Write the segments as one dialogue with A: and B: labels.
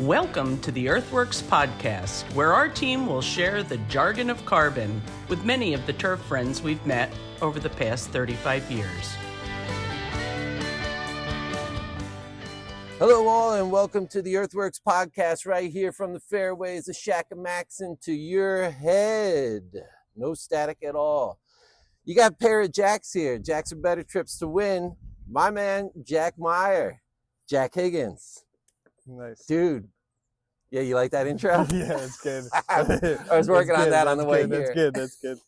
A: Welcome to the EarthWorks Podcast, where our team will share the jargon of carbon with many of the turf friends we've met over the past 35 years.
B: Hello all and welcome to the EarthWorks Podcast right here from the fairways of Shackamaxon to your head. No static at all. You got a pair of Jacks here. Jacks are better trips to win. My man, Jack Meyer. Jack Higgins.
C: Nice.
B: Dude. Yeah, you like that intro?
C: Yeah, it's good.
B: I was working on that on the way here.
C: That's good.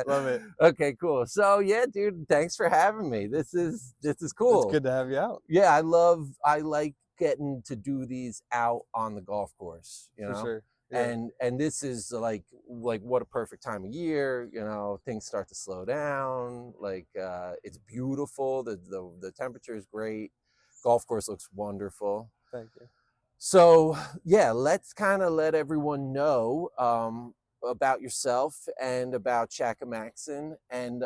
C: Love it.
B: Okay, cool. So yeah, dude, thanks for having me. This is cool.
C: It's good to have you out.
B: Yeah, I like getting to do these out on the golf course, you know?
C: For sure. Yeah.
B: And this is like what a perfect time of year, you know, things start to slow down, it's beautiful, the temperature is great, golf course looks wonderful.
C: Thank you. So
B: yeah, let's kind of let everyone know about yourself and about Shackamaxon. And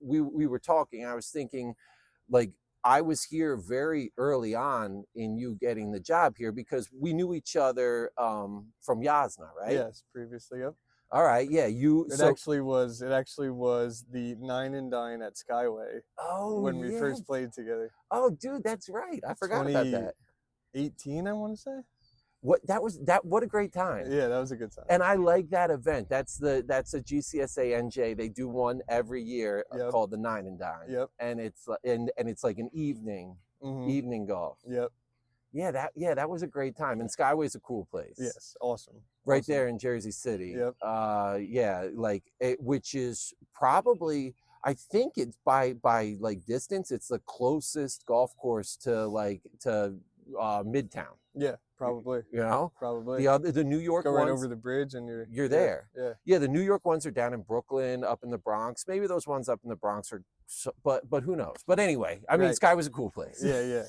B: we were talking, I was thinking, I was here very early on in you getting the job here because we knew each other from Yasna, right?
C: Yes, previously, yep.
B: All right, yeah.
C: It actually was the 9 and Dine at Skyway.
B: Oh,
C: when we first played together.
B: Oh, dude, that's right. I forgot about that.
C: 18, I want to say.
B: What a great time.
C: Yeah, that was a good time.
B: And I like that event. That's a GCSA NJ. They do one every year called the 9 and Dine.
C: Yep.
B: And it's like an evening golf.
C: Yep.
B: Yeah, that was a great time. And Skyway's a cool place.
C: Yes, awesome.
B: Right there in Jersey City.
C: Yep.
B: Which is probably, I think it's by distance, it's the closest golf course to Midtown.
C: Yeah, probably.
B: You know,
C: probably.
B: The New York
C: go
B: ones,
C: right over the bridge and you're
B: there.
C: Yeah.
B: The New York ones are down in Brooklyn, up in the Bronx. Maybe those ones up in the Bronx are, but who knows? But anyway, I mean, Sky was a cool place.
C: Yeah.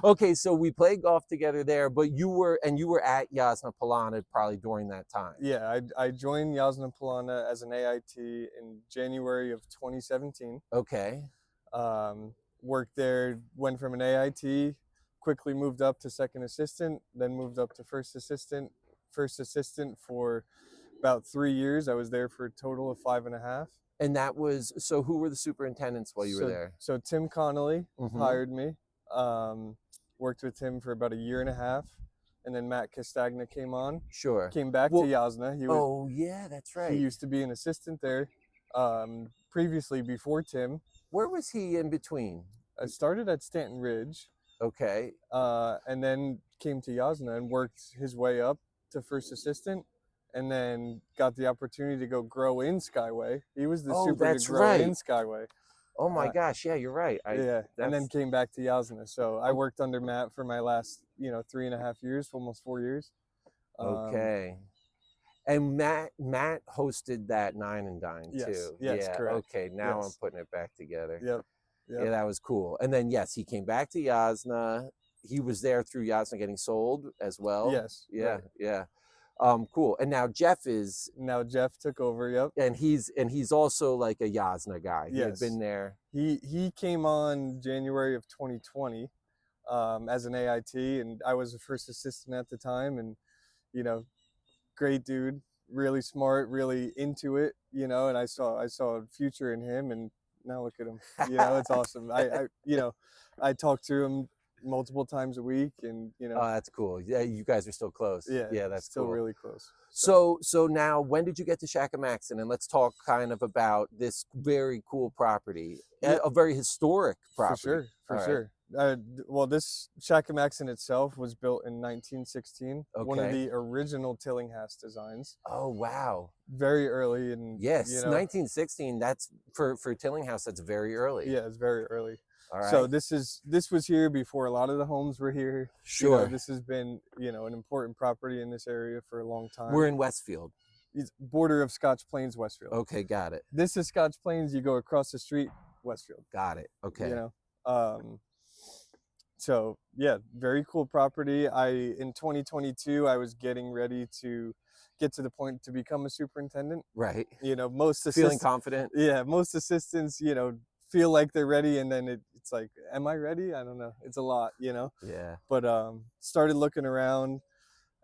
B: Okay, so we played golf together there, but you were at Yasna Polana probably during that time.
C: Yeah, I joined Yasna Polana as an AIT in January of 2017.
B: Okay.
C: Worked there, went from an AIT, quickly moved up to second assistant, then moved up to first assistant for about 3 years. I was there for a total of 5.5.
B: And that was, so who were the superintendents while you were there?
C: So Tim Connolly hired me. Worked with him for about 1.5 years. And then Matt Castagna came on.
B: Sure.
C: Came back to Yasna.
B: Yeah, that's right.
C: He used to be an assistant there previously before Tim.
B: Where was he in between?
C: I started at Stanton Ridge.
B: Okay.
C: And then came to Yasna and worked his way up to first assistant, and then got the opportunity to go grow in Skyway. He was the super to grow in Skyway.
B: Oh my gosh, yeah, you're right.
C: And then came back to Yasna. So I worked under Matt for my last, 3.5 years, almost 4 years.
B: Okay. And Matt hosted that 9 and Dine too.
C: Yes, correct.
B: Okay, now I'm putting it back together.
C: Yep.
B: Yeah, that was cool. And then he came back to Yasna. He was there through Yasna getting sold as well.
C: Yes.
B: Yeah,
C: right.
B: yeah. Cool. And now Jeff
C: took over. Yep.
B: And he's also like a Yasna guy. He had
C: Yes.
B: been there.
C: He came on January of 2020 as an AIT, and I was the first assistant at the time. And great dude, really smart, really into it. And I saw a future in him, and now look at him. It's awesome. I talk to him multiple times a week, and
B: Oh, that's cool. Yeah, you guys are still close. Yeah, that's
C: still
B: cool.
C: really close.
B: So now, when did you get to Shackamaxon? And let's talk kind of about this very cool property, a very historic property.
C: For sure. This Shackamaxon itself was built in 1916. Okay. One of the original Tillinghast designs.
B: Oh wow!
C: Very early, and
B: 1916. That's for Tillinghast. That's very early.
C: Yeah, it's very early.
B: All right.
C: So this was here before a lot of the homes were here.
B: Sure.
C: This has been an important property in this area for a long time.
B: We're in Westfield.
C: It's border of Scotch Plains, Westfield.
B: Okay, got it.
C: This is Scotch Plains. You go across the street, Westfield.
B: Got it. Okay.
C: So yeah, very cool property. In 2022, I was getting ready to get to the point to become a superintendent.
B: Right.
C: Most assistants,
B: feeling confident.
C: Yeah, most assistants, feel like they're ready, and then it it's like, am I ready? I don't know. It's a lot, you know.
B: Yeah.
C: But started looking around,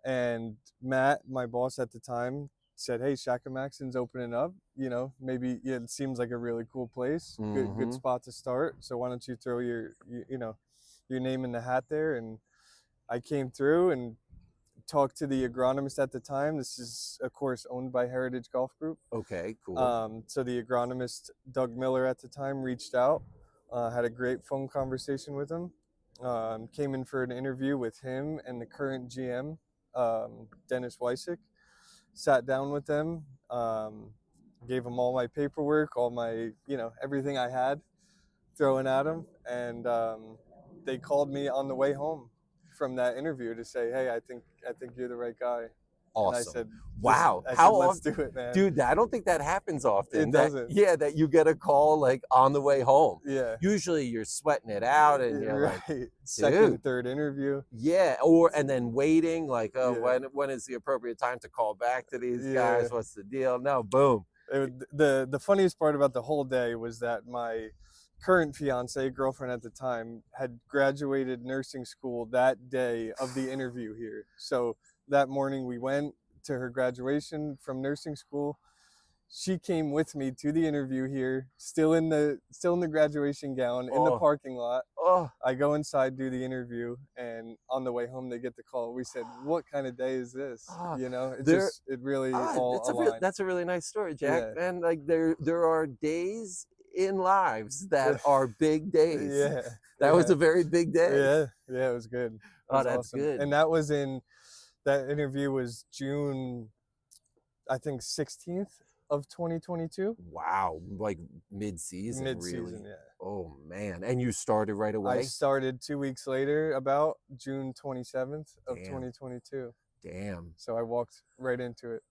C: and Matt, my boss at the time, said, hey, Shackamaxon's opening up, you know, maybe it seems like a really cool place, good spot to start, so why don't you throw your name in the hat there. And I came through and talked to the agronomist at the time. This is, of course, owned by Heritage Golf Group.
B: Okay, cool.
C: So the agronomist, Doug Miller, at the time reached out, had a great phone conversation with him, came in for an interview with him and the current GM, Dennis Wysick, sat down with them, gave them all my paperwork, all my, everything I had throwing at them. And they called me on the way home from that interview to say, hey, I think you're the right guy.
B: Awesome.
C: And I said,
B: wow.
C: Let's do it, man.
B: Dude, I don't think that happens often.
C: It doesn't.
B: That you get a call like on the way home.
C: Yeah.
B: Usually you're sweating it out and you're
C: right.
B: like,
C: second, third interview.
B: Yeah. And then waiting like, when is the appropriate time to call back to these guys? What's the deal? No, boom.
C: The funniest part about the whole day was that my current fiance, girlfriend at the time, had graduated nursing school that day of the interview here. So that morning we went to her graduation from nursing school. She came with me to the interview here, still in the graduation gown, in the parking lot. I go inside, do the interview, and on the way home they get the call. We said, "What kind of day is this?" It really all aligned.
B: That's a really nice story, Jack. And like there are days in lives that are big days.
C: Yeah,
B: that was a very big day.
C: Yeah, it was good.
B: That's
C: awesome.
B: good.
C: And that interview was June, I think 16th of 2022.
B: Wow, like mid-season, really.
C: Yeah.
B: Oh man, and you started right away?
C: I started 2 weeks later, about June 27th of 2022.
B: Damn.
C: So I walked right into it.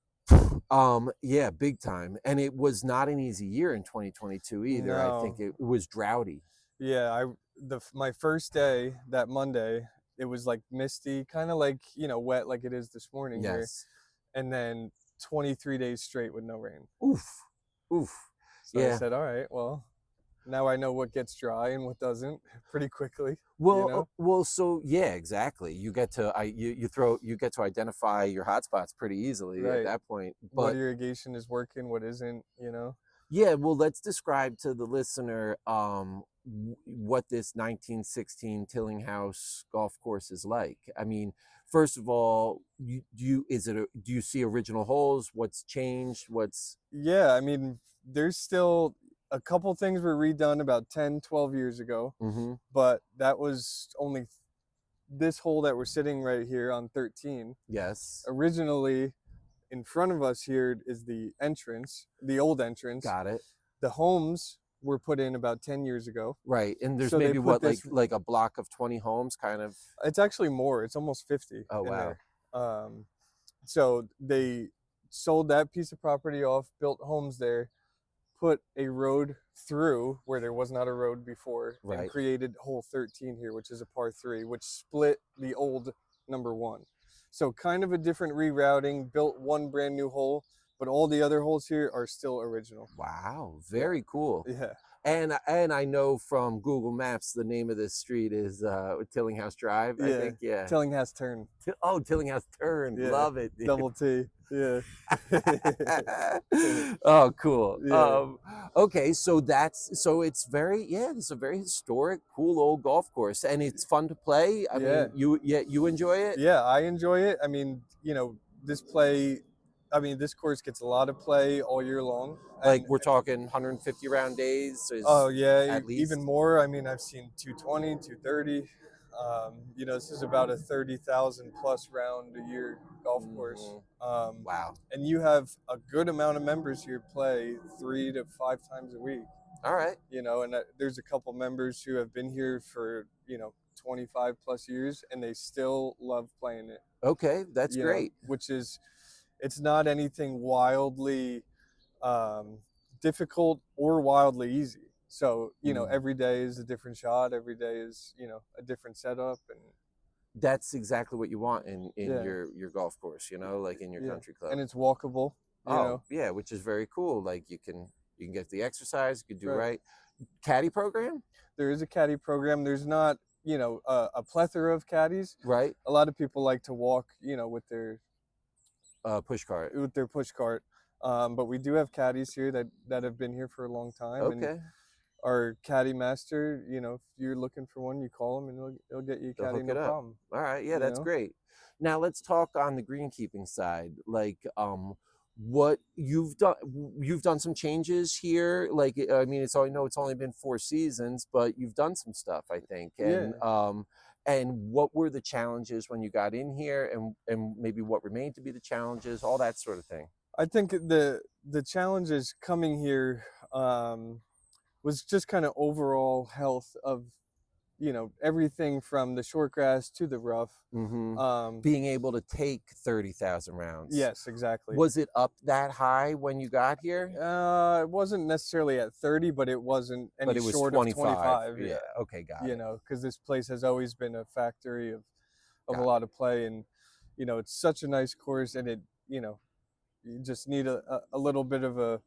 B: Yeah, big time. And it was not an easy year in 2022 either.
C: No.
B: I think it was droughty.
C: Yeah, my first day, that Monday, it was like misty, kind of like, wet like it is this morning here. And then 23 days straight with no rain.
B: Oof.
C: So I said, all right, well, now I know what gets dry and what doesn't pretty quickly.
B: So yeah, exactly. You get to you get to identify your hotspots pretty easily at that point. But
C: what irrigation is working, what isn't,
B: Yeah, well, let's describe to the listener what this 1916 Tillinghast golf course is like. I mean, first of all, do you see original holes? What's changed?
C: Yeah, I mean, there's still a couple things were redone about 10, 12 years ago, but that was only this hole that we're sitting right here on 13.
B: Yes.
C: Originally, in front of us here is the entrance, the old entrance.
B: Got it.
C: The homes were put in about 10 years ago.
B: Right. And there's maybe like a block of 20 homes kind of?
C: It's actually more. It's almost 50.
B: Oh, wow.
C: There. So they sold that piece of property off, built homes there, put a road through where there was not a road before, and created hole 13 here, which is a par 3, which split the old number 1. So kind of a different rerouting, built one brand new hole, but all the other holes here are still original.
B: Wow, very cool.
C: Yeah.
B: And I know from Google Maps the name of this street is Tillinghast Drive, I think. Yeah.
C: Tillinghast Turn.
B: Tillinghast Turn. Yeah. Love it. Dude.
C: Double T. Yeah.
B: Oh, cool.
C: Yeah.
B: Okay, so it's it's a very historic, cool old golf course, and it's fun to play. I mean, you enjoy it?
C: Yeah, I enjoy it. I mean, this course gets a lot of play all year long.
B: Like we're talking 150 round days?
C: At least? Even more. I mean, I've seen 220, 230. This is about a 30,000 plus round a year golf course.
B: Wow. And
C: you have a good amount of members here play 3 to 5 times a week.
B: All right.
C: And there's a couple members who have been here for, 25 plus years, and they still love playing it.
B: Okay, that's great.
C: Which is, it's not anything wildly difficult or wildly easy. So, every day is a different shot. Every day is, a different setup. And
B: that's exactly what you want in your golf course, like in your country club.
C: And it's walkable.
B: Yeah, which is very cool. Like you can get the exercise, you can do right. caddy program?
C: There is a caddy program. There's not, a plethora of caddies.
B: Right.
C: A lot of people like to walk, with their
B: Push cart.
C: push cart. But we do have caddies here that have been here for a long time.
B: Okay.
C: And our caddy master, if you're looking for one, you call him and he'll get you a caddy, no problem.
B: All right. Yeah, that's great. Now let's talk on the greenkeeping side. Like, what you've done some changes here. Like, I mean, it's only been 4 seasons, but you've done some stuff, I think. And and what were the challenges when you got in here, and maybe what remained to be the challenges, all that sort of thing.
C: I think the challenges coming here was just kind of overall health of, everything from the short grass to the rough.
B: Being able to take 30,000 rounds.
C: Yes, exactly.
B: Was it up that high when you got here?
C: It wasn't necessarily at 30, but it wasn't any short
B: 25.
C: of 25.
B: Yeah. Okay, got it.
C: Because this place has always been a factory of a lot of play, and it's such a nice course, and it you just need a little bit of a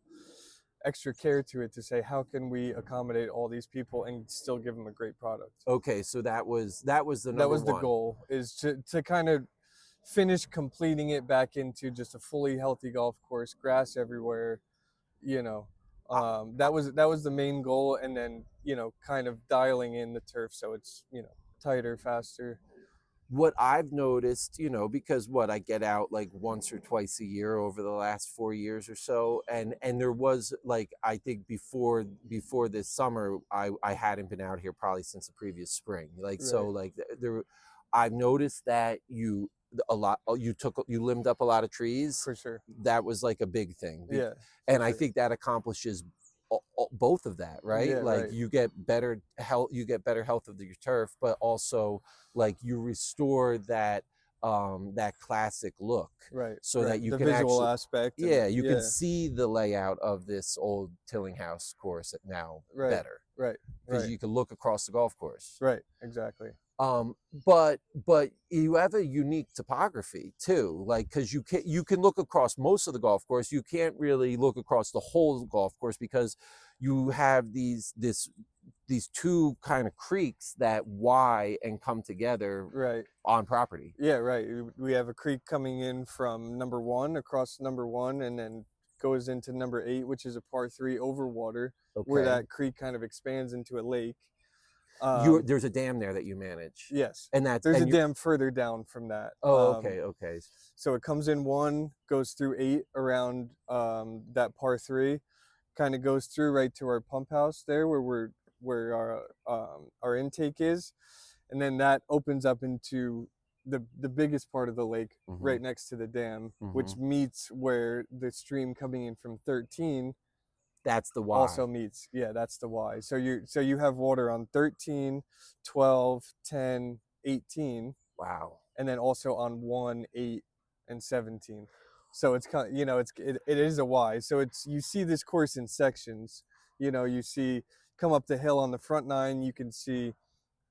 C: extra care to it to say, how can we accommodate all these people and still give them a great product?
B: Okay, so that was the
C: goal, is to kind of finish completing it back into just a fully healthy golf course, grass everywhere. That was the main goal, and then kind of dialing in the turf so it's tighter, faster.
B: What I've noticed, because I get out like once or twice a year over the last 4 years or so, and there was, like, I think before this summer, I hadn't been out here probably since the previous spring. Like, right. So like I've noticed that you limbed up a lot of trees.
C: For sure.
B: That was like a big thing.
C: Yeah.
B: And I think that accomplishes both of that, right?
C: Yeah,
B: like,
C: right.
B: you get better health of your turf, but also like you restore that classic look,
C: right?
B: So that you
C: the
B: can
C: visual
B: actually
C: aspect.
B: You can see the layout of this old Tillinghast course now better,
C: right?
B: Because you can look across the golf course,
C: right? Exactly.
B: But you have a unique topography too, like, because you can look across most of the golf course. You can't really look across the whole golf course because you have these two kind of creeks that Y and come together on property.
C: Yeah, right. We have a creek coming in from number 1 across number 1, and then goes into number 8, which is a par 3 over water, where that creek kind of expands into a lake.
B: There's a dam there that you manage.
C: Yes,
B: and
C: there's a dam further down from that.
B: Okay.
C: So it comes in 1, goes through 8 around that par 3, kind of goes through right to our pump house there, where our intake is, and then that opens up into the biggest part of the lake, right next to the dam, which meets where the stream coming in from 13.
B: That's the Y.
C: Also meets, that's the Y. So you have water on 13, 12, 10, 18.
B: Wow.
C: And then also on 1, 8, and 17. So it's kind of, it is a Y. So you see this course in sections. You see, come up the hill on the front 9, you can see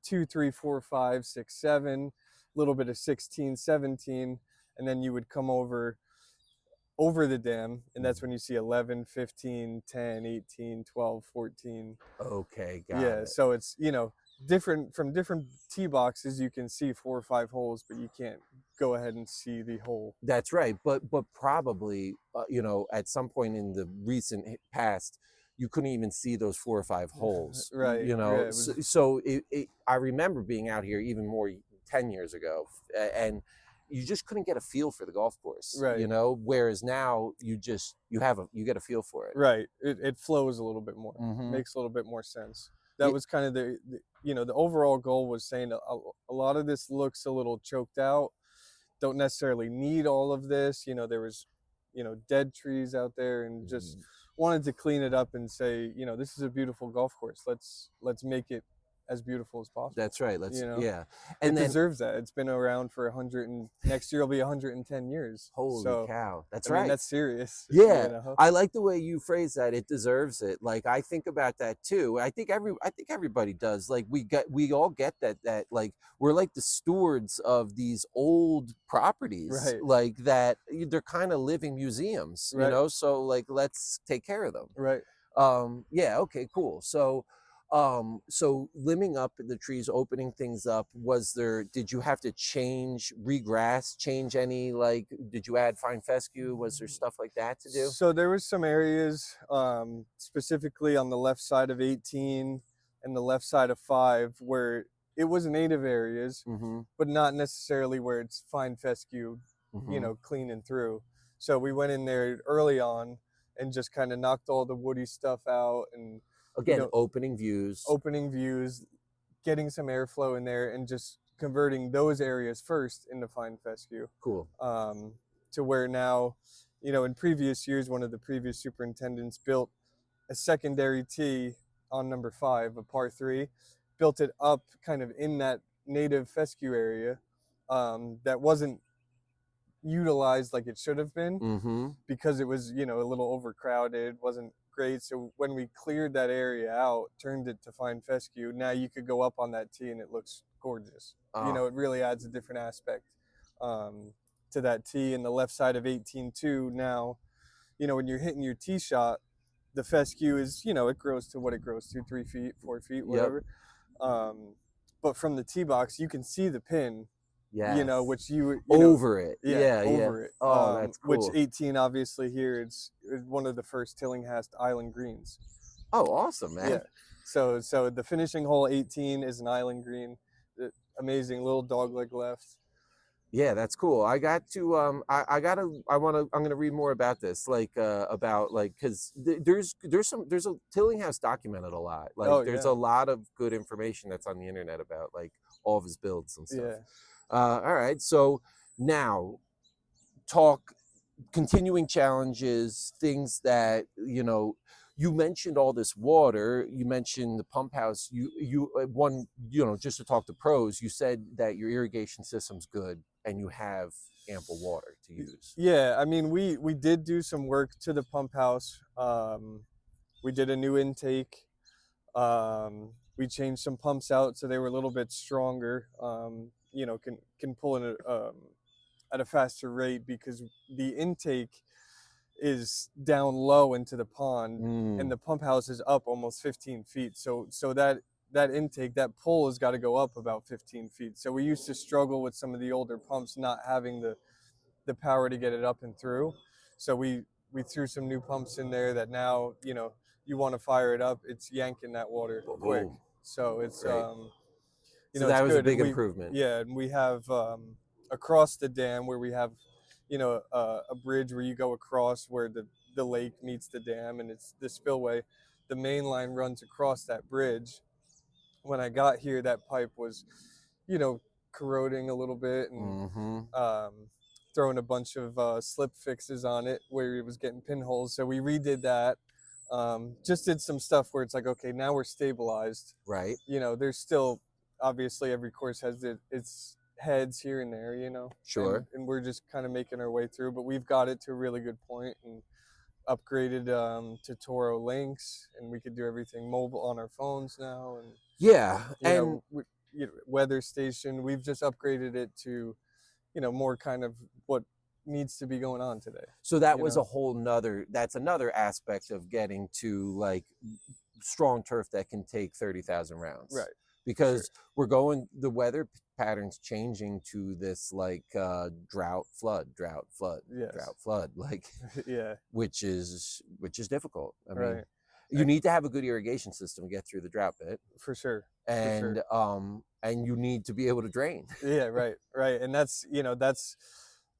C: 2, 3, 4, 5, 6, 7, a little bit of 16, 17, and then you would come over the dam, and that's when you see 11, 15, 10, 18, 12, 14.
B: Okay, got it.
C: Yeah, so it's, different from different tee boxes. You can see 4 or 5 holes, but you can't go ahead and see the hole.
B: That's right, but probably at some point in the recent past, you couldn't even see those 4 or 5 holes.
C: Right.
B: So I remember being out here even more 10 years ago, and you just couldn't get a feel for the golf course,
C: right?
B: Whereas now you get a feel for it,
C: right? It flows a little bit more, makes a little bit more sense. That was kind of the overall goal, was saying a lot of this looks a little choked out. Don't necessarily need all of this. There was, dead trees out there, and just wanted to clean it up and say, this is a beautiful golf course. Let's make it as beautiful as possible.
B: That's right.
C: And it deserves that. It's been around for next year will be 110 years.
B: Holy cow. That's
C: I
B: right.
C: mean, that's serious.
B: Yeah. I like the way you phrase that. It deserves it. Like, I think about that too. I think everybody does. Like, we all get that like, we're like the stewards of these old properties,
C: right?
B: Like, that they're kind of living museums, so like, let's take care of them.
C: Right.
B: Yeah, okay, cool. So limbing up the trees, opening things up, did you have to regrass, change any, like, did you add fine fescue? Was there stuff like that to do?
C: So there was some areas, specifically on the left side of 18 and the left side of 5, where it was native areas,
B: Mm-hmm.
C: but not necessarily where it's fine fescue,
B: Mm-hmm.
C: cleaning through. So we went in there early on and just kind of knocked all the woody stuff out and,
B: Again, opening views.
C: getting some airflow in there and just converting those areas first into fine fescue.
B: Cool.
C: To where now, in previous years, one of the previous superintendents built a secondary tee on number 5, a par 3, built it up kind of in that native fescue area that wasn't utilized like it should have been,
B: Mm-hmm.
C: because it was, a little overcrowded, wasn't great. So when we cleared that area out, turned it to fine fescue, now you could go up on that tee and it looks gorgeous. It really adds a different aspect to that tee. And the left side of 18 too, now, when you're hitting your tee shot, the fescue is, it grows to what it grows to, 3 feet, 4 feet, whatever. Yep. But from the tee box, you can see the pin.
B: Yeah.
C: Which you
B: over it. Yeah.
C: Over it.
B: Oh, that's cool.
C: Which 18, obviously, here it's one of the first Tillinghast island greens.
B: Oh, awesome, man.
C: Yeah. So the finishing hole 18 is an island green. Amazing little dogleg left.
B: Yeah, that's cool. I got to I'm gonna read more about this, because there's a Tillinghast documented a lot. Like, there's a lot of good information that's on the internet about, like, all of his builds and stuff.
C: Yeah.
B: All right, so now talk continuing challenges, things that, you mentioned all this water, you mentioned the pump house, just to talk to pros, you said that your irrigation system's good and you have ample water to use.
C: Yeah, I mean, we did do some work to the pump house. We did a new intake. We changed some pumps out so they were a little bit stronger. Can pull in at a faster rate, because the intake is down low into the pond, and the pump house is up almost 15 feet. So that intake, that pull has got to go up about 15 feet. So we used to struggle with some of the older pumps not having the power to get it up and through. So we threw some new pumps in there that now, you want to fire it up, it's yanking that water quick. So it's
B: so that was a big improvement.
C: Yeah, and we have across the dam where we have, a bridge where you go across where the lake meets the dam, and it's the spillway. The main line runs across that bridge. When I got here, that pipe was, corroding a little bit, and throwing a bunch of slip fixes on it where it was getting pinholes. So we redid that. Just did some stuff where it's like, okay, now we're stabilized.
B: Right.
C: There's still, obviously, every course has its heads here and there,
B: Sure.
C: And we're just kind of making our way through, but we've got it to a really good point, and upgraded to Toro links, and we could do everything mobile on our phones now. And weather station, we've just upgraded it to, more kind of what needs to be going on today.
B: So that was that's another aspect of getting to, like, strong turf that can take 30,000 rounds.
C: Right.
B: Because the weather patterns changing to this, like, drought, flood,
C: yes.
B: drought, flood, like,
C: yeah,
B: which is difficult. I mean,
C: right.
B: You need to have a good irrigation system to get through the drought bit.
C: For sure.
B: And and you need to be able to drain.
C: Yeah, right. And that's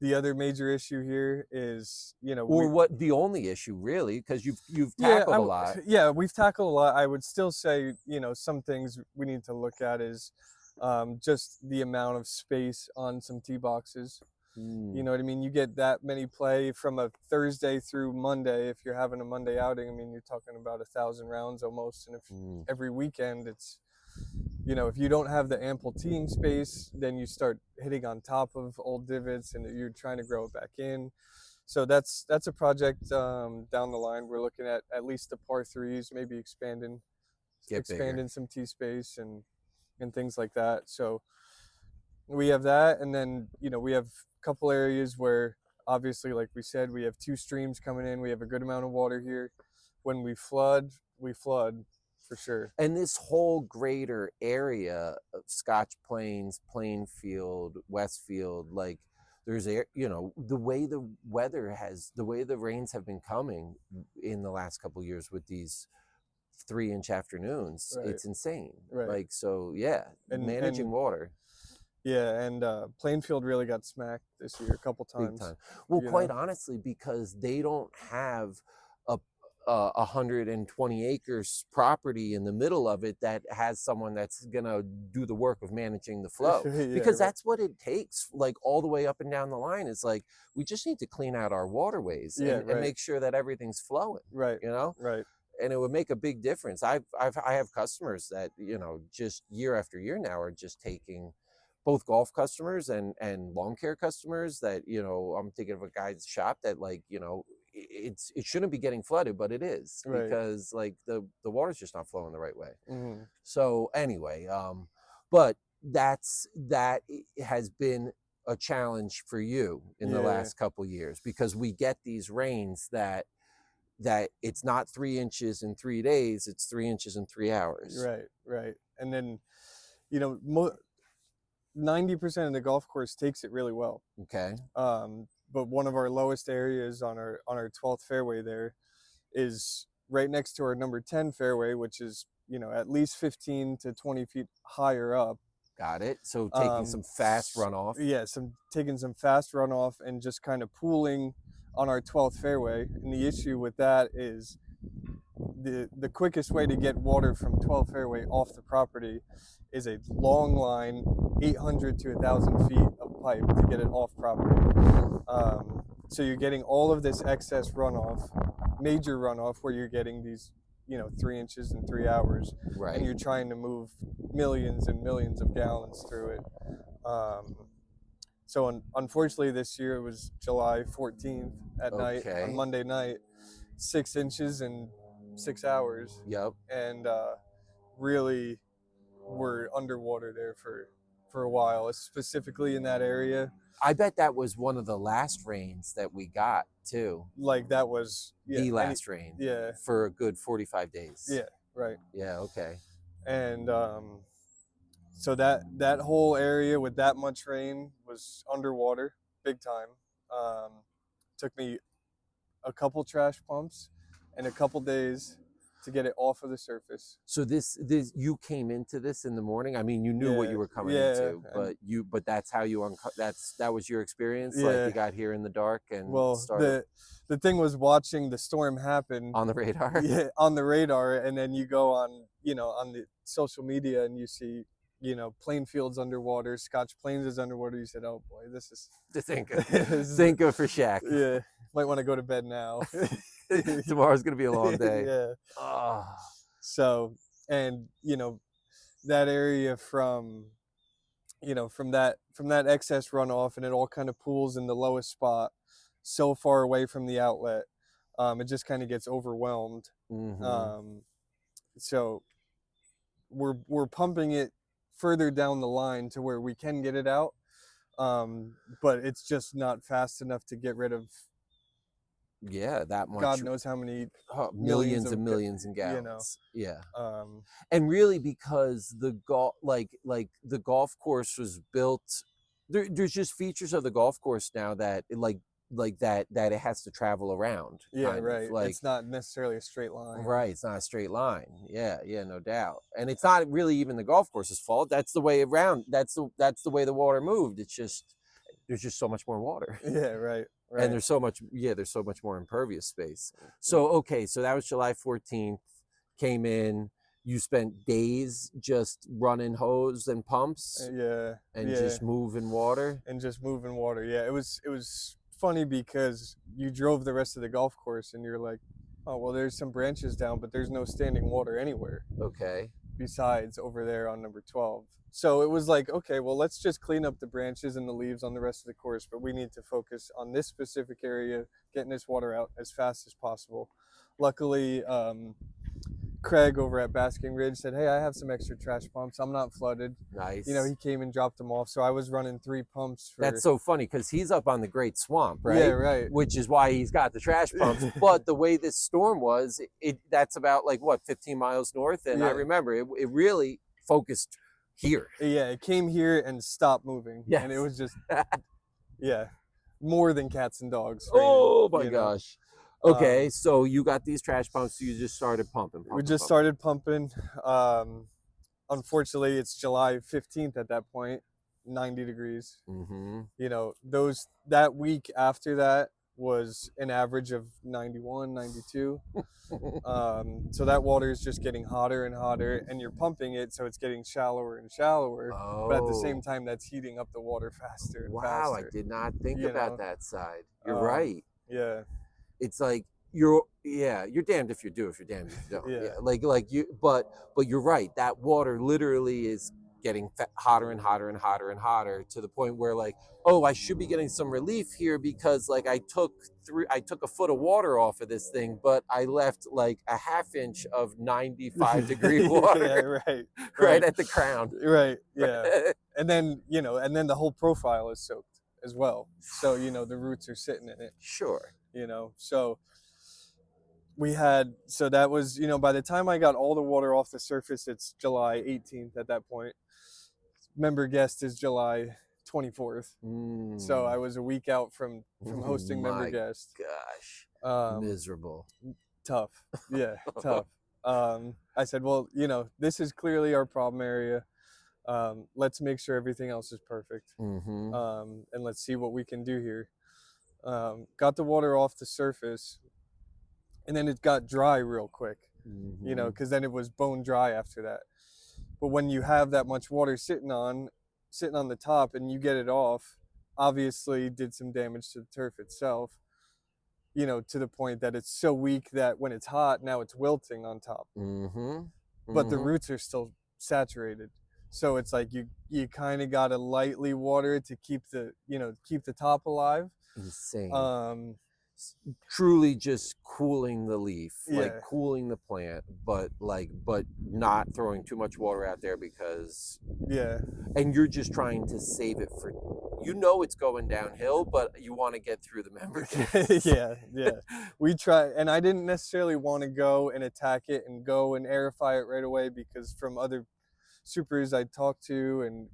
C: the other major issue here is,
B: the only issue, really, because you've tackled a lot.
C: Yeah, we've tackled a lot. I would still say, some things we need to look at is just the amount of space on some tee boxes. You know what I mean? You get that many play from a Thursday through Monday. If you're having a Monday outing, I mean, you're talking about 1,000 rounds almost. And if every weekend it's, if you don't have the ample teeing space, then you start hitting on top of old divots and you're trying to grow it back in. So that's a project down the line. We're looking at least the par 3s, maybe expanding some tee space and things like that. So we have that, and then we have a couple areas where, obviously, like we said, we have 2 streams coming in. We have a good amount of water here. when we flood for sure.
B: And this whole greater area of Scotch Plains, Plainfield, Westfield, like there's the way the rains have been coming in the last couple of years with these 3-inch afternoons,
C: Right.
B: it's insane.
C: Right.
B: Like, so yeah, managing water.
C: Yeah, and Plainfield really got smacked this year a couple times.
B: Big time. Well, quite honestly, because they don't have a 120 acres property in the middle of it that has someone that's gonna do the work of managing the flow. Because that's what it takes, like all the way up and down the line. It's like we just need to clean out our waterways and make sure that everything's flowing.
C: Right.
B: Right. And it would make a big difference. I have customers that just year after year now are just taking, both golf customers and lawn care customers that I'm thinking of a guy's shop that it shouldn't be getting flooded, but it is, because like the water's just not flowing the right way.
C: Mm-hmm.
B: So anyway, but that has been a challenge for you in the last couple years, because we get these rains that it's not 3 inches in 3 days, it's 3 inches in 3 hours.
C: Right. And then 90% of the golf course takes it really well.
B: Okay.
C: But one of our lowest areas on our 12th fairway there is right next to our number 10 fairway, which is at least 15 to 20 feet higher up.
B: Got it. So taking some fast runoff.
C: Yeah, taking some fast runoff and just kind of pooling on our 12th fairway. And the issue with that is the quickest way to get water from 12th fairway off the property is a long line, 800 to 1,000 feet of pipe to get it off property. So you're getting all of this excess runoff, major runoff, where you're getting these 3 inches in 3 hours,
B: right?
C: And you're trying to move millions and millions of gallons through it. So unfortunately this year it was July 14th at night, on Monday night, 6 inches in 6 hours.
B: Yep.
C: And really were underwater there for a while, specifically in that area.
B: I bet that was one of the last rains that we got too.
C: Like that was
B: the last rain.
C: Yeah.
B: For a good 45 days.
C: Yeah. Right.
B: Yeah. Okay.
C: And so that whole area with that much rain was underwater big time. Took me a couple trash pumps and a couple days to get it off of the surface.
B: So this you came into this in the morning. I mean, you knew what you were coming into, but that's how you that was your experience.
C: Yeah.
B: Like you got here in the dark and
C: started. The thing was watching the storm happen
B: on the radar.
C: Yeah, on the radar, and then you go on on the social media and you see Plainfield's underwater, Scotch Plains is underwater. You said, "Oh boy, this is
B: Zinka for Shack."
C: Yeah, might want to go to bed now.
B: Tomorrow's gonna be a long day.
C: Yeah.
B: Oh.
C: So, and that area from that excess runoff, and it all kind of pools in the lowest spot, so far away from the outlet, it just kind of gets overwhelmed.
B: Mm-hmm.
C: So we're pumping it further down the line to where we can get it out, but it's just not fast enough to get rid of that much. God knows how many
B: millions and millions in gallons. Yeah. And really, because the golf course was built, there's just features of the golf course now that that it has to travel around.
C: Yeah, right. Like, it's not necessarily a straight line.
B: Right, it's not a straight line. Yeah, no doubt. And it's not really even the golf course's fault. That's the way around. That's the way the water moved. It's just there's just so much more water.
C: Yeah, right.
B: And there's so much more impervious space. So so that was July 14th. Came in. You spent days just running hose and pumps. Just moving water. Yeah, it was funny because you drove the rest of the golf course and you're like, oh well, there's some branches down, but there's no standing water anywhere. Okay.
C: Besides over there on number 12. So it was like, okay, well, let's just clean up the branches and the leaves on the rest of the course, but we need to focus on this specific area, getting this water out as fast as possible. Luckily, Craig over at Basking Ridge said, hey, I have some extra trash pumps. I'm not flooded.
B: Nice.
C: You know, he came and dropped them off. So I was running 3 pumps.
B: That's so funny because he's up on the Great Swamp, right?
C: Yeah, right.
B: Which is why he's got the trash pumps. But the way this storm was, that's about like, what, 15 miles north? And I remember it really focused here.
C: Yeah, it came here and stopped moving.
B: Yes.
C: And it was just, more than cats and dogs.
B: Oh, my gosh. Okay, so you got these trash pumps, so you just started pumping.
C: We just started pumping. Unfortunately, it's July 15th at that point, 90 degrees.
B: Mm-hmm.
C: You know, that week after that was an average of 91, 92. So that water is just getting hotter and hotter, and you're pumping it, so it's getting shallower and shallower.
B: Oh.
C: But at the same time, that's heating up the water faster and faster.
B: Wow, I did not think about that side. You're right.
C: Yeah.
B: It's like you're damned if you do, if you're damned if you don't. Yeah. But you're right. That water literally is getting hotter and hotter and hotter and hotter to the point where like, oh, I should be getting some relief here because like I took a foot of water off of this thing, but I left like a half inch of 95 degree water. Right at the crown.
C: Right. Yeah. And then the whole profile is soaked as well. So, the roots are sitting in it.
B: Sure.
C: So that was, by the time I got all the water off the surface, it's July 18th at that point. Member guest is July 24th. So I was a week out from hosting member guest.
B: Gosh. Miserable.
C: Tough. Yeah, tough. I said, well, this is clearly our problem area. Let's make sure everything else is perfect.
B: Mm-hmm.
C: And let's see what we can do here. Got the water off the surface, and then it got dry real quick, because then it was bone dry after that. But when you have that much water sitting on the top and you get it off, obviously did some damage to the turf itself, to the point that it's so weak that when it's hot, now it's wilting on top. But the roots are still saturated. So it's like you kind of got to lightly water it to keep the top alive.
B: Insane. Truly just cooling the leaf, like cooling the plant, but not throwing too much water out there because and you're just trying to save it for, it's going downhill, but you want to get through the member.
C: We try, and I didn't necessarily want to go and attack it and go and aerify it right away, because from other supers I talked to and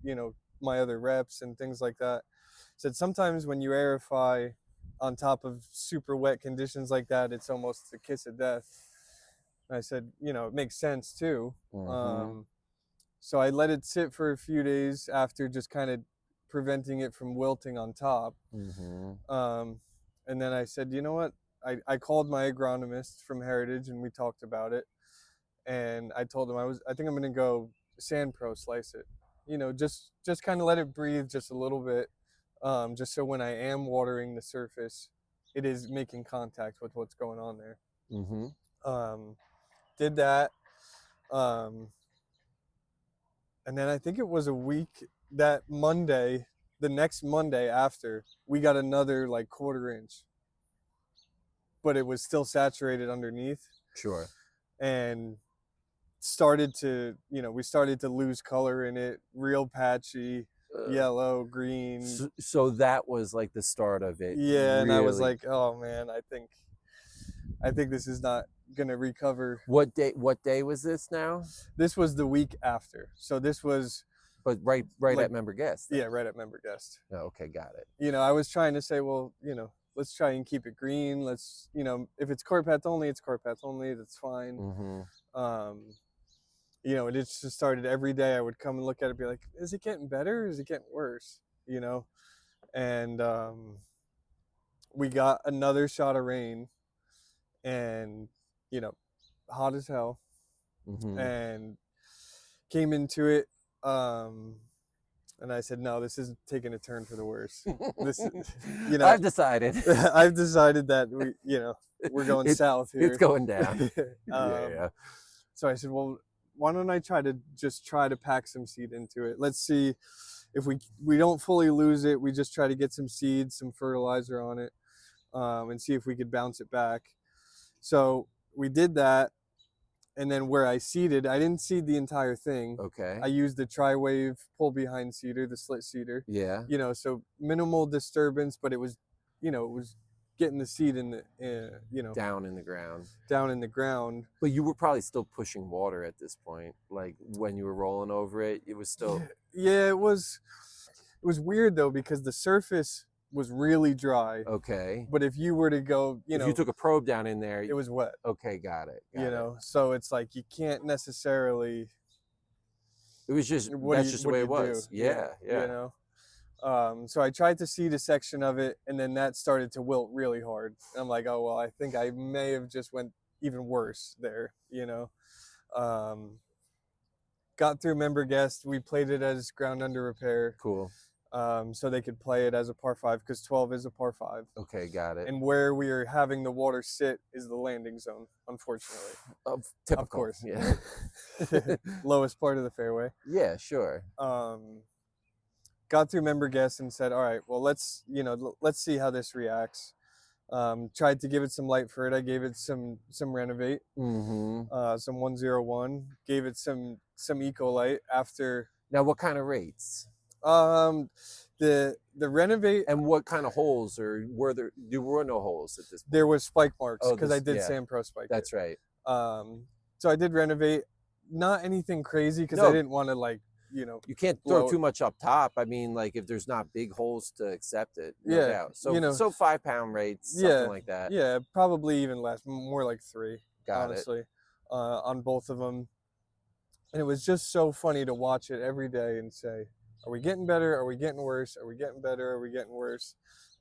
C: my other reps and things like that said sometimes when you aerify on top of super wet conditions like that, it's almost the kiss of death. And I said, it makes sense too. So I let it sit for a few days after, just kind of preventing it from wilting on top. And then I said, you know what? I called my agronomist from Heritage and we talked about it. And I told him I think I'm going to go Sand Pro slice it. Just kind of let it breathe just a little bit. Just so when I am watering the surface, it is making contact with what's going on there. Did that. And then I think it was a week, that Monday, the next Monday after, we got another like 1/4 inch. But it was still saturated underneath.
B: Sure.
C: And started to lose color in it, real patchy. Yellow, green.
B: So that was like the start of it.
C: Yeah, really. And I was like, oh man, I think this is not gonna recover.
B: What day was this now?
C: This was the week after. So this was,
B: but right at member guest.
C: Yeah, right at member guest.
B: Oh, okay, got it.
C: I was trying to say, well, let's try and keep it green. Let's, if it's core path only, it's core path only. That's fine. It just started every day. I would come and look at it and be like, is it getting better? Is it getting worse? And we got another shot of rain and, hot as hell, and came into it. And I said, no, this is taking a turn for the worse. This,
B: I've decided.
C: I've decided that we're going south here.
B: It's going down.
C: So I said, well, why don't I try to pack some seed into it? Let's see if we don't fully lose it. We just try to get some seeds, some fertilizer on it, and see if we could bounce it back. So we did that, And then where I seeded, I didn't seed the entire thing.
B: Okay.
C: I used the tri-wave pull behind seeder, the slit seeder.
B: Yeah.
C: You know, so minimal disturbance, but it was, you know, it was getting the seed in the, you know,
B: Down in the ground.
C: down in the ground.
B: But you were probably still pushing water at this point. Like when you were rolling over it, it was still.
C: Yeah, it was weird though, because the surface was really dry.
B: Okay.
C: But if you were to go,
B: if you took a probe down in there,
C: it was wet.
B: Okay, got it.
C: You know, so it's like you can't necessarily.
B: It was just that's just the way it was. Yeah.
C: You know, so I tried to seed a section of it, and then that started to wilt really hard. I'm like, oh well, I think I may have just went even worse there. You know, got through member guest. We played it as ground under repair.
B: Cool.
C: So they could play it as a par 5 because 12 is a par 5.
B: Okay, got it.
C: And where we are having the water sit is the landing zone, unfortunately.
B: Typical.
C: Of course.
B: Yeah.
C: Lowest part of the fairway.
B: Yeah, sure.
C: Got through member guests and said, all right, well, let's see how this reacts. Tried to give it some light for it. I gave it some renovate, some 101. Gave it some eco light after.
B: Now, what kind of rates?
C: The renovate.
B: And what kind of holes, or there were no holes at this point?
C: There was spike marks because I did Sand Pro spike.
B: That's right.
C: So I did renovate. Not anything crazy because I didn't want to you
B: can't throw too much up top. I mean, like if there's not big holes to accept it. No doubt. So so 5 pound rates, something like that.
C: Yeah, probably even less, more like 3.
B: Got
C: honestly, on both of them. And it was just so funny to watch it every day and say, are we getting better? Are we getting worse? Are we getting better? Are we getting worse?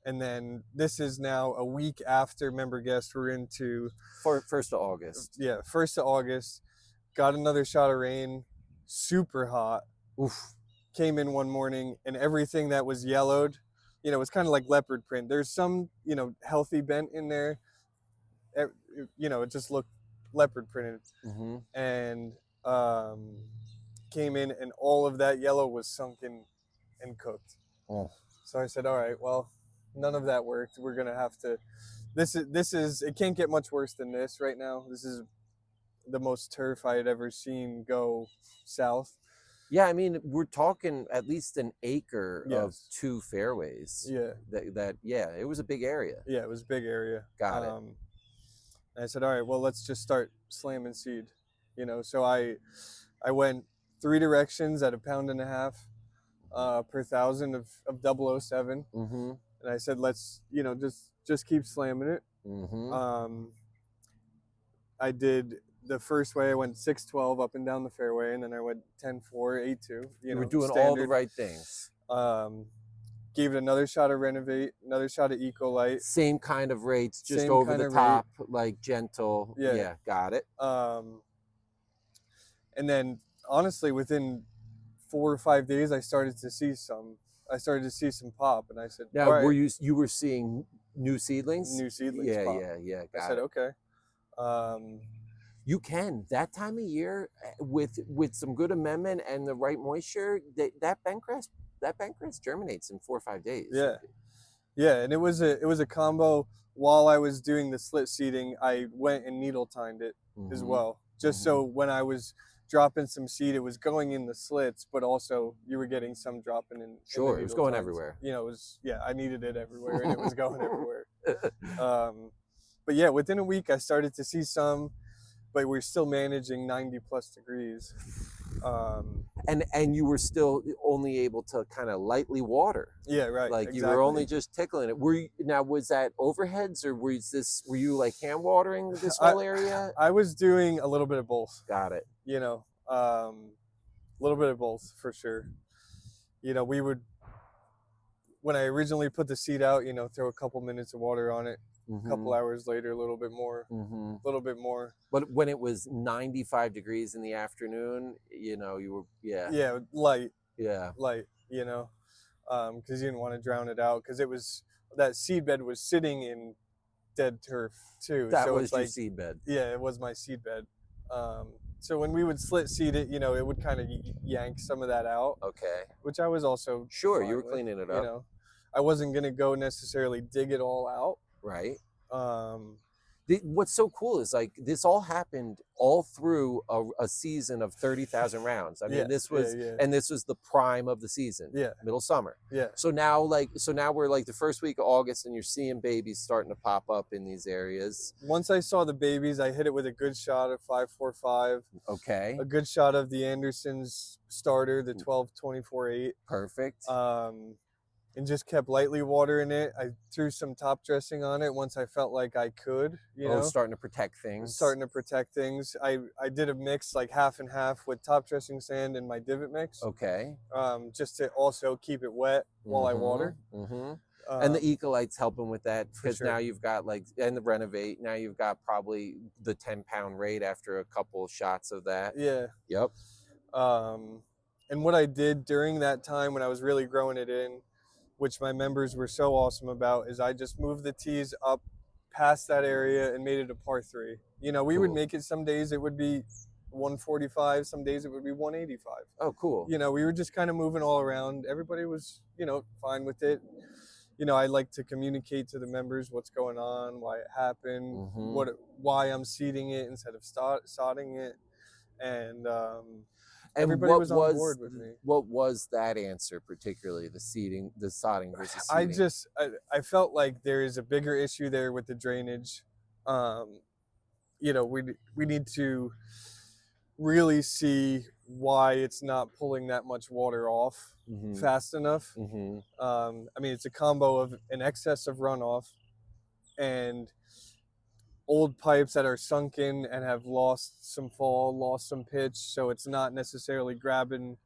C: And then this is now a week after member guest. We're into
B: 1st of August.
C: Yeah, 1st of August. Got another shot of rain. Super hot.
B: Oof. Came
C: in one morning and everything that was yellowed, you know, it was kind of like leopard print. There's some, you know, healthy bent in there. You know, it just looked leopard printed. And came in and all of that yellow was sunken and cooked. So I said, all right, well, none of that worked. We're gonna have to. This is it can't get much worse than this right now. This is the most turf I had ever seen go south.
B: Yeah, I mean, we're talking at least an acre of 2 fairways.
C: Yeah.
B: It was a big area.
C: Yeah, it was a big area.
B: Got it.
C: And I said, all right, well, let's just start slamming seed. You know, so I went 3 directions at 1.5 pounds per 1,000 of 007. And I said, let's, you know, just keep slamming it. I did the first way. I went 6-12 up and down the fairway, and then I went 10-4, 8-2. You
B: were doing all the right things.
C: Gave it another shot of renovate, another shot of eco light.
B: Same kind of rates, just over the top, like gentle. Yeah, got it.
C: And then honestly, within 4 or 5 days, I started to see some pop, and I said,
B: now, were you were seeing new seedlings?
C: New seedlings.
B: Yeah,
C: pop.
B: yeah.
C: I said, okay.
B: You can that time of year with some good amendment and the right moisture. That bentgrass germinates in 4 or 5 days.
C: Yeah, and it was a combo. While I was doing the slit seeding, I went and needle tined it as well, just so when I was dropping some seed, it was going in the slits, but also you were getting some dropping in.
B: Sure,
C: it
B: was going everywhere.
C: You know, I needed it everywhere, and it was going everywhere. But yeah, within a week, I started to see some, but we're still managing 90+ degrees.
B: And you were still only able to kind of lightly water.
C: Yeah, right.
B: Like
C: exactly.
B: you were only just tickling it. Was that overheads, or were you like hand watering this whole area?
C: I was doing a little bit of both.
B: Got it.
C: You know, a little bit of both for sure. You know, we would, when I originally put the seed out, you know, throw a couple minutes of water on it. A couple hours later, a little bit more, a little bit more.
B: But when it was 95 degrees in the afternoon, you know, you were,
C: Yeah, light.
B: Yeah.
C: Light, you know, because you didn't want to drown it out, because that seed bed was sitting in dead turf too.
B: That was your seed bed.
C: Yeah, it was my seed bed. So when we would slit seed it, you know, it would kind of yank some of that out.
B: Okay.
C: Which I was also
B: sure, you were cleaning it up.
C: You know, I wasn't going to go necessarily dig it all out.
B: Right. What's so cool is like this all happened all through a season of 30,000 rounds. I mean, this was and this was the prime of the season. Middle summer. So now we're like the first week of August, and you're seeing babies starting to pop up in these areas.
C: Once I saw the babies, I hit it with a good shot of 5.45.
B: Okay.
C: A good shot of the Anderson's starter, the 12-24-8.
B: Perfect.
C: And just kept lightly watering it. I threw some top dressing on it once I felt like I could, you know.
B: Starting to protect things. I did a mix like half and half with top dressing sand and my divot mix. Okay.
C: Just to also keep it wet while I water.
B: And the Ecolite's helping with that, because now you've got and the Renovate, now you've got probably the 10-pound rate after a couple shots of that. Yep.
C: And what I did during that time when I was really growing it in, which my members were so awesome about, is I just moved the tees up past that area and made it a par 3. You know, we would make it, some days it would be 145, some days it would be 185.
B: Oh, cool.
C: You know, we were just kind of moving all around. Everybody was, you know, fine with it. You know, I like to communicate to the members what's going on, why it happened, why I'm seeding it instead of sodding it. And everybody was on board with me.
B: What was that answer, particularly the sodding versus seeding?
C: I felt like there is a bigger issue there with the drainage. You know, we need to really see why it's not pulling that much water off fast enough. I mean, it's a combo of an excess of runoff and old pipes that are sunken and have lost some fall, lost some pitch, so it's not necessarily grabbing.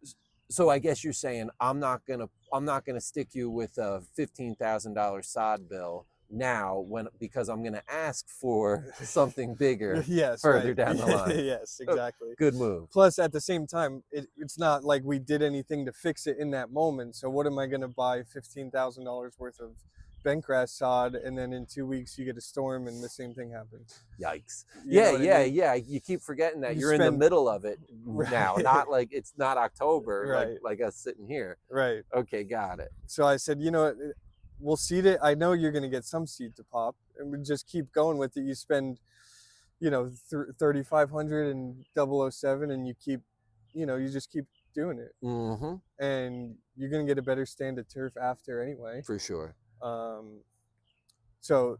B: So I guess you're saying I'm not gonna stick you with a $15,000 sod bill now because I'm gonna ask for something bigger further down the line.
C: Yes, exactly.
B: Good move.
C: Plus, at the same time, it's not like we did anything to fix it in that moment. So what am I gonna buy $15,000 worth of bentgrass sod, and then in 2 weeks you get a storm and the same thing happens?
B: Yikes.
C: You know what I mean?
B: You keep forgetting that you're in the middle of it now, not like it's not October, like us sitting here. Okay, got it.
C: So I said, you know what, we'll seed it. I know you're going to get some seed to pop, and we just keep going with it. You spend, you know, 3,500 and 007, and you keep, you know, you just keep doing it. And you're going to get a better stand of turf after anyway.
B: For sure.
C: So,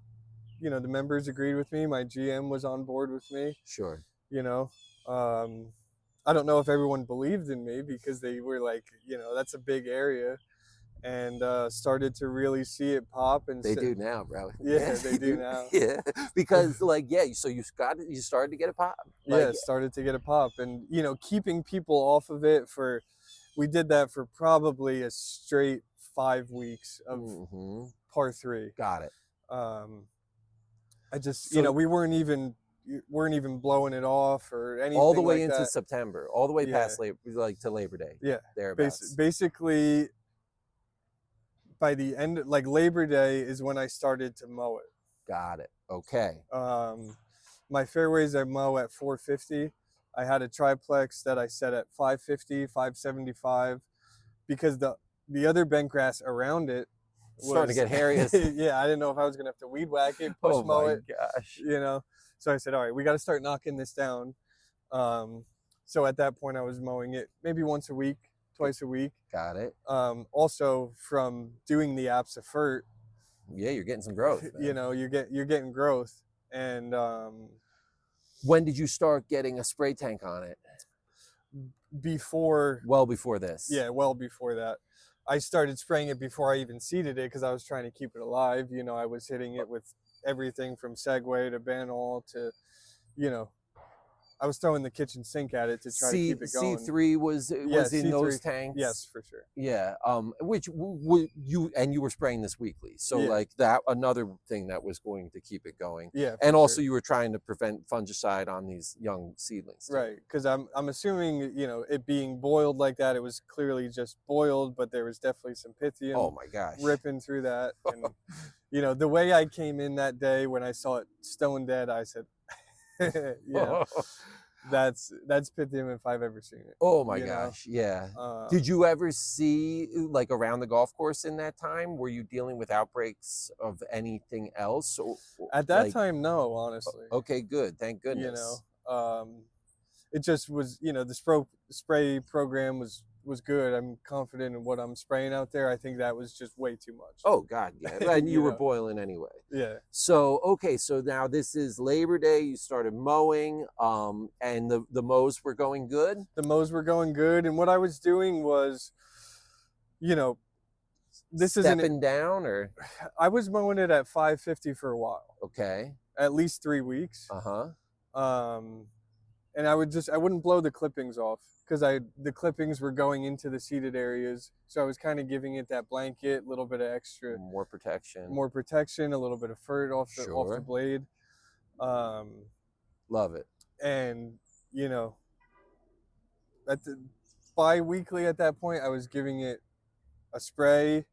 C: you know, the members agreed with me. My GM was on board with me.
B: Sure.
C: You know, I don't know if everyone believed in me, because they were like, you know, that's a big area, and started to really see it pop. And
B: they do now, bro.
C: Yeah, they do now.
B: Because so you started to get a pop.
C: Started to get a pop, and you know, keeping people off of it we did that for probably a straight 5 weeks of par 3.
B: Got it.
C: I just, you know, we weren't even blowing it off or anything
B: all the way
C: like
B: into
C: that.
B: September, all the way past to Labor Day. Thereabouts.
C: Basically, by the end, like Labor Day is when I started to mow it.
B: Got it. Okay.
C: My fairways I mow at 450. I had a triplex that I set at 550, 575, because the other bentgrass around it was
B: starting to get hairy.
C: I didn't know if I was gonna have to weed whack it, push mow it.
B: Gosh.
C: You know, so I said, all right, we got to start knocking this down. So at that point, I was mowing it maybe once a week, twice a week.
B: Got it.
C: Also, from doing the apps of FERT,
B: you're getting some growth. Man.
C: You know, you're getting growth. And
B: when did you start getting a spray tank on it? Well before this.
C: Yeah, well before that. I started spraying it before I even seeded it, because I was trying to keep it alive. You know, I was hitting it with everything from Segway to Banol to, you know, I was throwing the kitchen sink at it to try to keep it going.
B: C3 was in
C: C3,
B: those tanks?
C: Yes, for sure.
B: Yeah. Which you were spraying this weekly. So like that, another thing that was going to keep it going.
C: Yeah.
B: And also you were trying to prevent fungicide on these young seedlings. Too.
C: Right. Because I'm assuming, you know, it being boiled like that, it was clearly just boiled, but there was definitely some Pythium.
B: Oh my gosh.
C: Ripping through that. And, you know, the way I came in that day when I saw it stone dead, I said, that's Pythium if I've ever seen it.
B: Oh my gosh, yeah. Did you ever see like around the golf course in that time? Were you dealing with outbreaks of anything else?
C: At that time, no, honestly.
B: Okay, good. Thank goodness.
C: It just was, the spray program was good. I'm confident in what I'm spraying out there. I think that was just way too much.
B: Oh God, yeah. And you were boiling anyway.
C: Yeah.
B: So okay, so now this is Labor Day. You started mowing, and the mows were going good.
C: The mows were going good, and what I was doing was, this is
B: stepping down, or
C: I was mowing it at 550 for a while.
B: Okay.
C: At least 3 weeks. And I wouldn't blow the clippings off because the clippings were going into the seeded areas. So I was kind of giving it that blanket, a little bit of extra.
B: More protection,
C: a little bit of fur off the blade.
B: Love it.
C: And, bi-weekly at that point, I was giving it a spray.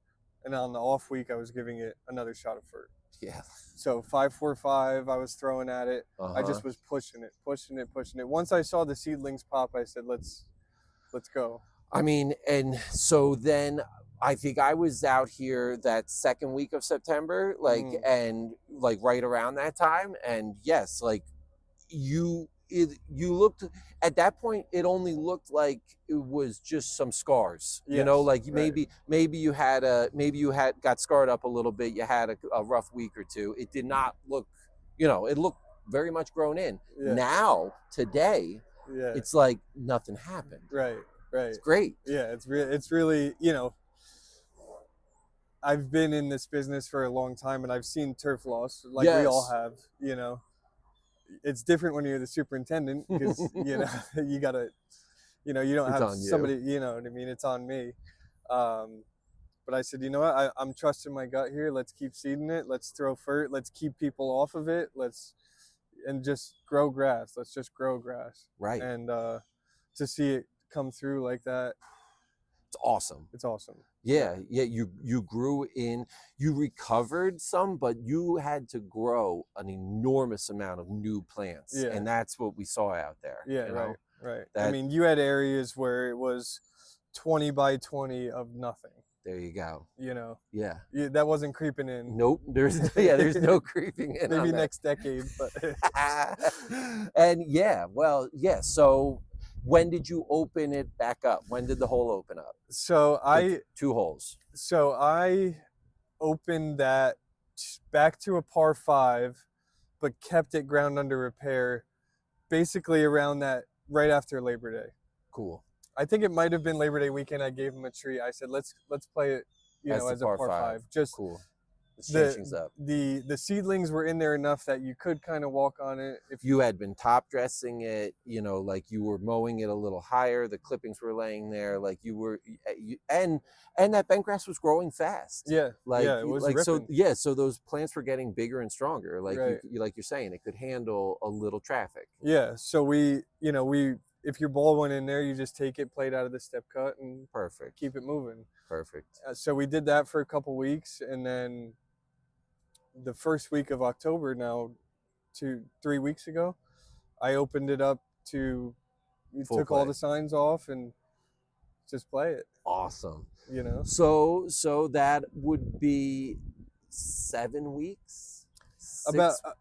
C: And on the off week, I was giving it another shot of fur.
B: Yeah.
C: So 545, I was throwing at it. I just was pushing it. Once I saw the seedlings pop, I said, let's go.
B: I mean, and so then I think I was out here that second week of September, and right around that time. And yes, you looked at that point, it only looked like it was just some scars,
C: yes,
B: maybe you got scarred up a little bit. You had a rough week or two. It did not look, it looked very much grown in.
C: Yeah.
B: Now, today, it's like nothing happened.
C: Right.
B: It's great.
C: Yeah. It's really, I've been in this business for a long time and I've seen turf loss we all have, It's different when you're the superintendent because, you gotta, you don't have somebody, you know what I mean? It's on me. But I said, you know what? I'm trusting my gut here. Let's keep seeding it. Let's throw fur. Let's keep people off of it. And just grow grass. Let's just grow grass.
B: Right.
C: And to see it come through like that.
B: It's awesome.
C: It's awesome.
B: Yeah. You grew in, you recovered some, but you had to grow an enormous amount of new plants.
C: Yeah.
B: And that's what we saw out there.
C: Yeah, right. I mean, you had areas where it was 20 by 20 of nothing.
B: There you go.
C: Yeah. That wasn't creeping in.
B: Nope. There's no creeping in.
C: Maybe next decade, but
B: and so when did you open it back up? When did the hole open up?
C: So
B: two holes.
C: So I opened that back to a par 5, but kept it ground under repair basically around that right after Labor Day.
B: Cool.
C: I think it might have been Labor Day weekend. I gave him a tree. I said, let's play it, as a par 5. Just
B: cool. Let's change things up.
C: The seedlings were in there enough that you could kind of walk on it.
B: If you had been top dressing it, you were mowing it a little higher, the clippings were laying there, and that bent grass was growing fast.
C: Yeah. It was ripping.
B: So those plants were getting bigger and stronger.
C: Right.
B: You're saying, it could handle a little traffic.
C: Yeah. So we if your ball went in there, you just take it, play it out of the step cut, and
B: perfect.
C: Keep it moving.
B: Perfect.
C: So we did that for a couple weeks, and then the first week of October, now 3 weeks ago, I opened it up to took all the signs off and just play it.
B: Awesome.
C: So
B: that would be 7 weeks.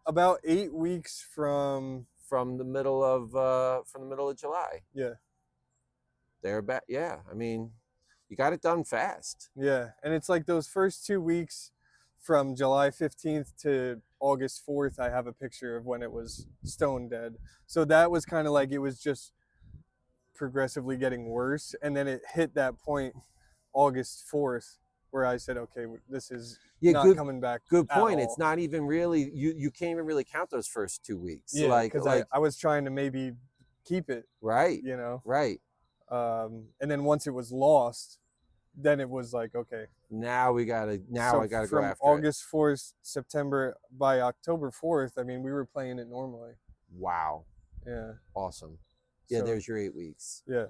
C: About 8 weeks from
B: the middle of July.
C: Yeah.
B: Yeah. I mean, you got it done fast.
C: Yeah. And it's like those first 2 weeks from July 15th to August 4th, I have a picture of when it was stone dead. So that was kind of like, it was just progressively getting worse. And then it hit that point August 4th where I said, okay, this is not coming back.
B: Good point. It's not even really, you can't even really count those first 2 weeks.
C: Yeah, because I was trying to maybe keep it.
B: Right. Right.
C: And then once it was lost, then it was like, okay.
B: Now I got to go after
C: from August 4th, September, by October 4th, I mean, we were playing it normally.
B: Wow.
C: Yeah.
B: Awesome. Yeah, so, there's your 8 weeks.
C: Yeah.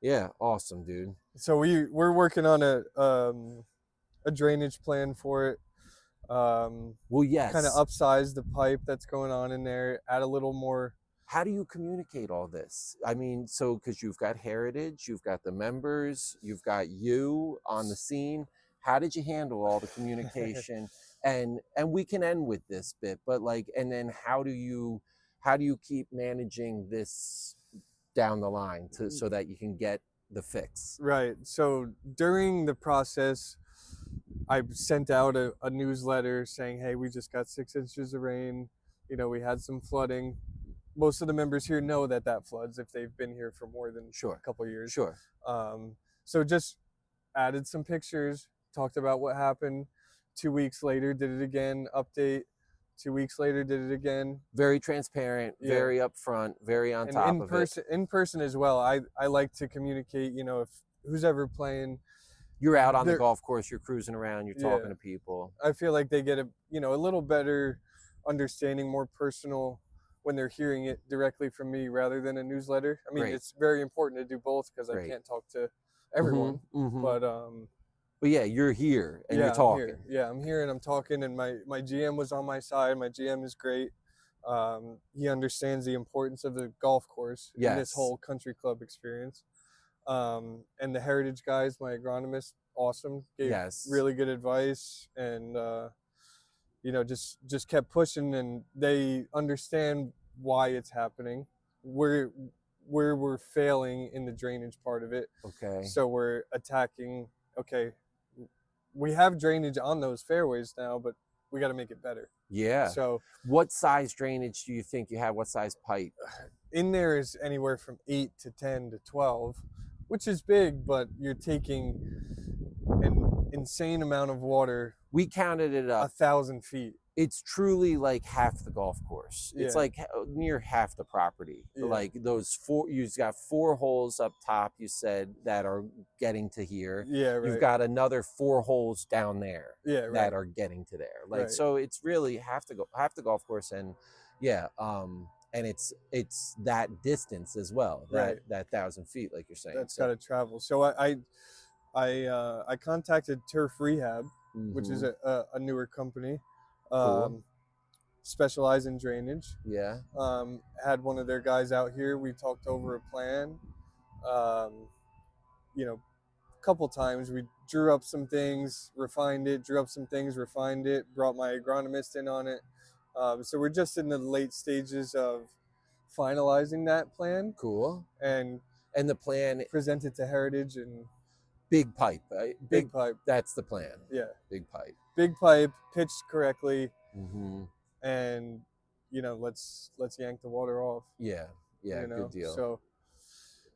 B: Yeah, awesome, dude.
C: So we're working on a drainage plan for it.
B: Well, yes.
C: Kind of upsize the pipe that's going on in there, add a little more
B: How do you communicate all this? I mean, so because you've got Heritage, you've got the members, you've got you on the scene. How did you handle all the communication? And we can end with this bit, but like, and then how do you keep managing this down the line so that you can get the fix?
C: Right. So during the process, I sent out a newsletter saying, hey, we just got 6 inches of rain. You know, we had some flooding. Most of the members here know that floods if they've been here for more than a couple of years.
B: Sure.
C: So just added some pictures, talked about what happened. 2 weeks later, did it again, update. 2 weeks later, did it again.
B: Very transparent, very upfront, very on top of it.
C: In person as well. I like to communicate, you know, if who's ever playing.
B: You're out on the golf course, you're cruising around, you're talking to people.
C: I feel like they get a little better understanding, more personal when they're hearing it directly from me rather than a newsletter. I mean, it's very important to do both because I can't talk to everyone.
B: But yeah, you're here and you're talking.
C: I'm here and I'm talking, and my GM was on my side. My GM is great. He understands the importance of the golf course in this whole country club experience. And the Heritage guys, my agronomist, awesome. Gave really good advice, and you know, just kept pushing, and they understand why it's happening. Where we're failing in the drainage part of it.
B: Okay.
C: So we're attacking. Okay, we have drainage on those fairways now, but we got to make it better.
B: Yeah.
C: So
B: what size drainage do you think you have? What size pipe?
C: In there is anywhere from 8 to 10 to 12, which is big, but you're taking an insane amount of water.
B: We counted it up.
C: 1,000 feet.
B: It's truly like half the golf course. It's like near half the property. Like those you've got 4 holes up top, you said, that are getting to here.
C: Yeah, right.
B: You've got another 4 holes down there that are getting to there. Like, so it's really half the golf course, and and it's that distance as well, that 1,000 feet, like you're saying.
C: That's got to travel. So I contacted Turf Rehab, which is a newer company.
B: Cool.
C: Specialize in drainage.
B: Yeah.
C: Had one of their guys out here. We talked over a plan. You know, a couple times we drew up some things, refined it, brought my agronomist in on it. So we're just in the late stages of finalizing that plan.
B: Cool.
C: And
B: the plan
C: presented to Heritage, and
B: big pipe, right?
C: Big pipe.
B: That's the plan.
C: Yeah.
B: Big pipe.
C: Big pipe, pitched correctly,
B: and
C: you know, let's yank the water off.
B: Yeah,
C: you know?
B: Good deal.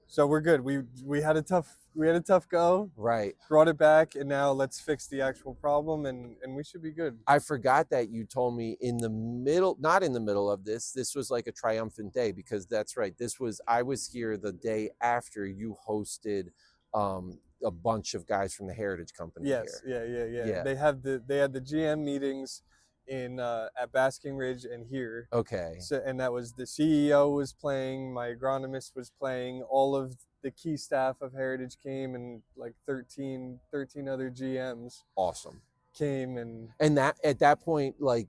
C: So we're good. We had a tough go.
B: Right.
C: Brought it back, and now let's fix the actual problem, and we should be good.
B: I forgot that you told me not in the middle of this was like a triumphant day, because that's right. I was here the day after you hosted a bunch of guys from the Heritage Company.
C: Yes,
B: here.
C: Yeah. They had the GM meetings in at Basking Ridge and here.
B: Okay.
C: So, and that was the CEO was playing, my agronomist was playing, all of the key staff of Heritage came, and like 13 other GMs.
B: Awesome.
C: Came, and
B: that at that point, like,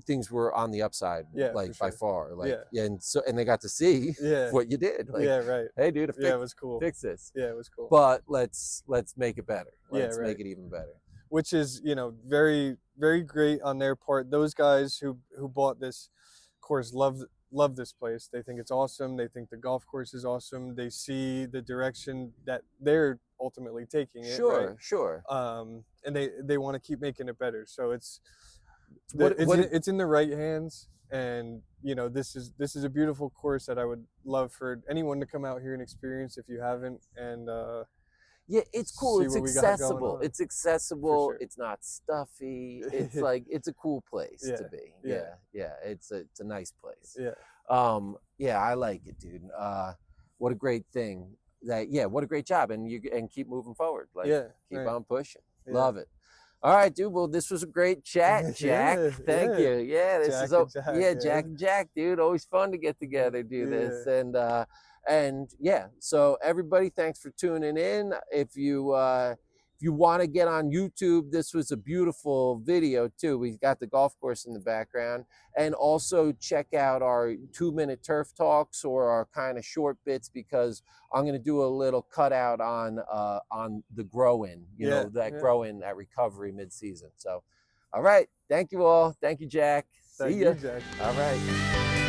B: things were on the upside, like, by
C: sure.
B: far, like, and they got to see what you did. Like,
C: right.
B: Hey, dude,
C: it was cool.
B: Fix this.
C: Yeah, it was cool.
B: But let's make it better. Let's make it even better.
C: Which is, you know, very, very great on their part. Those guys who bought this course love this place. They think it's awesome. They think the golf course is awesome. They see the direction that they're ultimately taking it.
B: Sure.
C: And they want to keep making it better. So it's in the right hands. And you know, this is a beautiful course that I would love for anyone to come out here and experience if you haven't. And
B: it's cool. It's accessible. It's accessible.
C: Sure.
B: It's not stuffy. It's like, it's a cool place to be. Yeah. It's a nice place.
C: Yeah.
B: I like it, dude. What a great thing. What a great job, and keep moving forward. Like, keep on pushing. Love it. All right, dude. Well, this was a great chat, Jack. Thank you. Yeah, Jack and Jack, dude. Always fun to get together, do this, and so everybody, thanks for tuning in. If you you want to get on YouTube, this was a beautiful video too. We got the golf course in the background. And also check out our 2-minute turf talks or our kind of short bits, because I'm going to do a little cutout on the grow in, you know, that grow in, that recovery mid-season. So, all right. Thank you all. Thank you, Jack.
C: Thank
B: See ya.
C: you, Jack.
B: All right.